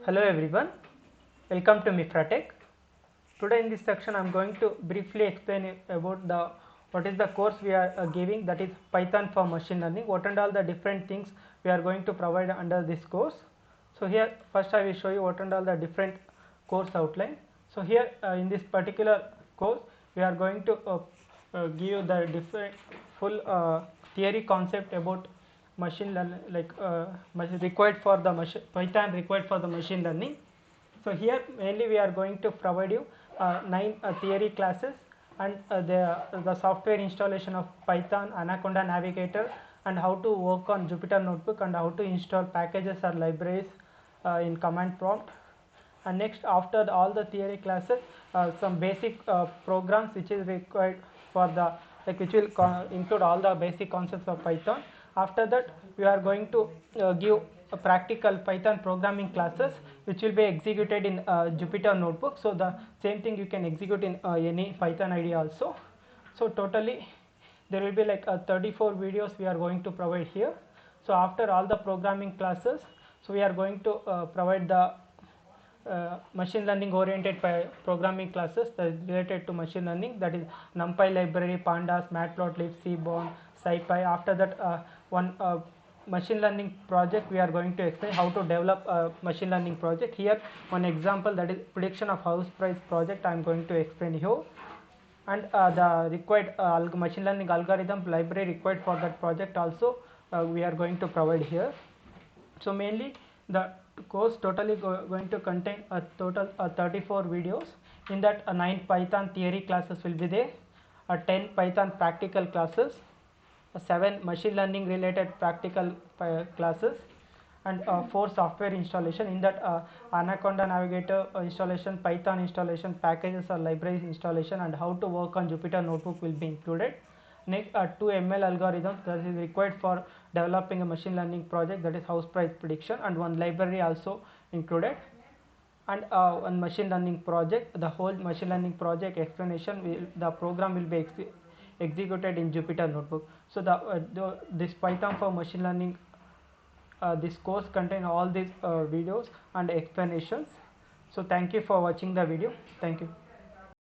Hello everyone, welcome to Mifratech. Today in this section I am going to briefly explain about what is the course we are giving, that is Python for machine learning. What and all the different things we are going to provide under this course. So here first I will show you what and all the different course outline. So here in this particular course we are going to give you the different full theory concept about machine learning, like required for the Python required for the machine learning. So here mainly we are going to provide you 9 theory classes and the software installation of Python, Anaconda Navigator, and how to work on Jupyter Notebook, and how to install packages or libraries in command prompt. And next, after all the theory classes, some basic programs which is required for the, which will include all the basic concepts of Python. After that we are going to give a practical Python programming classes which will be executed in Jupyter Notebook. So the same thing you can execute in any Python IDE also. So totally there will be like 34 videos we are going to provide here. So after all the programming classes, so we are going to provide the machine learning oriented programming classes that is related to machine learning, that is NumPy library, Pandas, Matplotlib, Seaborn, SciPy. After that one machine learning project we are going to explain how to develop a machine learning project. Here one example, that is prediction of house price project I am going to explain here, and the required machine learning algorithm library required for that project also we are going to provide here. So mainly the course totally going to contain a total 34 videos. In that 9 Python theory classes will be there, 10 Python practical classes, 7 machine learning related practical classes, and 4 software installation. In that Anaconda Navigator installation, Python installation, packages or libraries installation, and how to work on Jupyter Notebook will be included. Next 2 ML algorithms that is required for developing a machine learning project, that is house price prediction, and one library also included. And one machine learning project, the whole machine learning project explanation the program will be executed in Jupyter Notebook. So this Python for machine learning, this course contain all these videos and explanations. So thank you for watching the video. Thank you.